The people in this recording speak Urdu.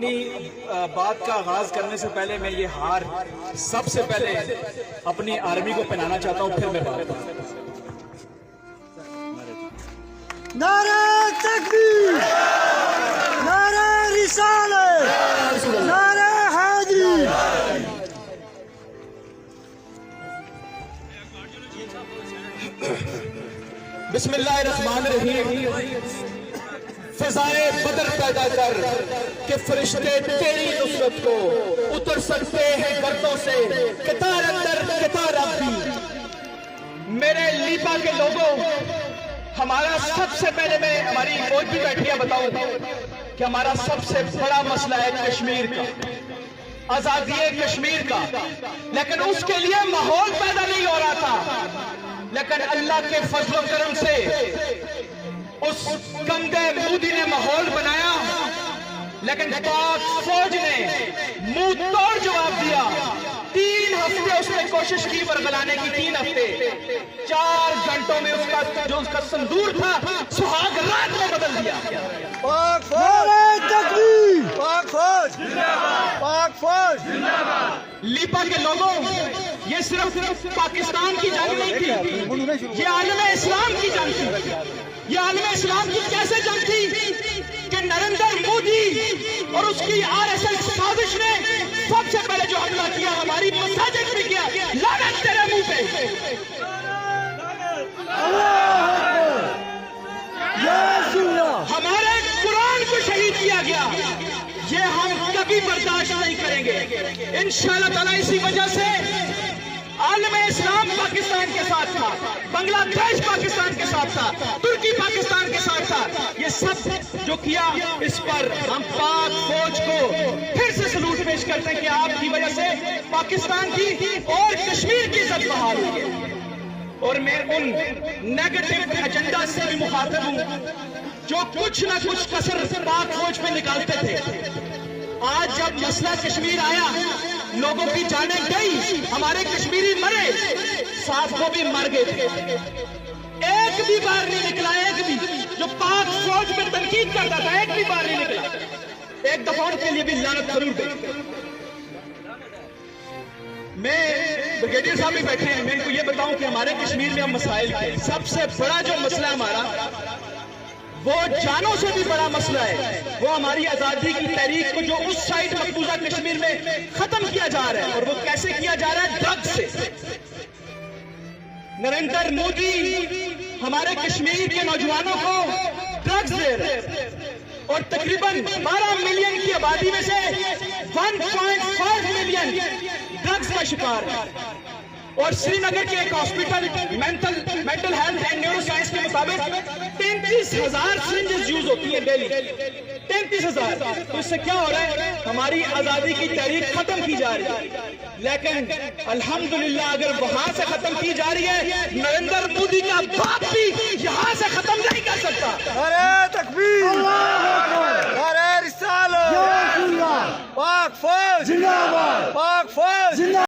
اپنی بات کا آغاز کرنے سے پہلے میں یہ ہار سب سے پہلے اپنی آرمی کو پہنانا چاہتا ہوں، پھر میں بات کروں۔ نعرہ تکبیر، نعرہ رسالت، نعرہ حیدری۔ بسم اللہ الرحمن الرحیم۔ فضائے بدر پیدا کر کہ فرشتے تیری نصرت کو اتر سکتے ہیں گردوں سے، قطار اندر قطار ابھی۔ میرے لیپا کے لوگوں، ہمارا سب سے پہلے میں ہماری فوج بھی بیٹھی ہے بتاؤں کہ ہمارا سب سے بڑا مسئلہ ہے کشمیر کا، آزادی کشمیر کا، لیکن اس کے لیے ماحول پیدا نہیں ہو رہا تھا، لیکن اللہ کے فضل و کرم سے اس گندے مودی نے ماحول بنایا، لیکن پاک فوج نے منہ توڑ جواب دیا۔ 3 ہفتے اس نے کوشش کی ورگلانے کی، 3 ہفتے، 4 گھنٹوں میں اس کا جو اس کا صندور تھا سہاگ رات میں بدل دیا۔ پاک فوج، نعرہ تکبیر، پاک فوج زندہ باد، پاک فوج زندہ باد۔ لیپا کے لوگوں، یہ صرف پاکستان کی جنگ نہیں تھی، یہ عالم اسلام کی جنگ تھی۔ یہ عالم اسلام کی کیسے جنگ تھی کہ نریندر مودی اور اس کی RSS سازش نے سب سے پہلے جو حملہ کیا ہماری مساجد میں کیا۔ لعنت تیرے منہ پہ۔ ہمارے قرآن کو شہید کیا گیا، یہ ہم کبھی برداشت نہیں کریں گے انشاءاللہ تعالیٰ۔ اسی وجہ سے عالم اسلام پاکستان کے ساتھ تھا، بنگلہ دیش پاکستان کے ساتھ تھا، ترکی پاکستان کے ساتھ تھا۔ یہ سب جو کیا، اس پر ہم پاک فوج کو پھر سے سلوٹ پیش کرتے ہیں کہ آپ کی وجہ سے پاکستان کی اور کشمیر کی عزت بحال ہوئی ہے۔ اور میں ان نیگیٹو ایجنڈا سے بھی مخاطب ہوں جو کچھ نہ کچھ کسر پاک فوج پہ نکالتے تھے۔ آج جب مسئلہ کشمیر آیا، لوگوں کی جانیں گئی، ہمارے کشمیری مرے، ساتھ وہ بھی مر گئے تھے، ایک بھی بار نہیں نکلا، ایک بھی جو پاک فوج میں تنقید کرتا تھا ایک بھی بار نہیں نکلا۔ ایک دفعہ کے لیے بھی لعنت ضرور دے۔ میں بریگیڈیئر صاحب بھی بیٹھے ہیں، میں ان کو یہ بتاؤں کہ ہمارے کشمیر میں ہم مسائل کے سب سے بڑا جو مسئلہ ہمارا، وہ جانوں سے بھی بڑا مسئلہ ہے، وہ ہماری آزادی کی تحریک کو جو اس سائٹ مقبوضہ کشمیر میں ختم کیا جا رہا ہے، اور وہ کیسے کیا جا رہا ہے؟ ڈرگ سے۔ نریندر مودی ہمارے کشمیر کے نوجوانوں کو ڈرگز دے رہے ہیں، اور تقریباً 12 ملین کی آبادی میں سے 1.5 ملین ڈرگز کا شکار ہے۔ اور سری نگر کے ایک hospital mental health and neuro science کے مطابق 33,000 سرنجز یوز ہوتی ہیں ڈیلی، 33,000۔ تو اس سے کیا ہو رہا ہے؟ ہماری آزادی کی تحریک ختم کی جا رہی ہے، لیکن الحمدللہ اگر وہاں سے ختم کی جا رہی ہے، نریندر مودی کا باپ بھی یہاں سے ختم نہیں کر سکتا۔ نعرہ تکبیر، نعرہ رسالت، پاک فوج زندہ باد، پاک فوج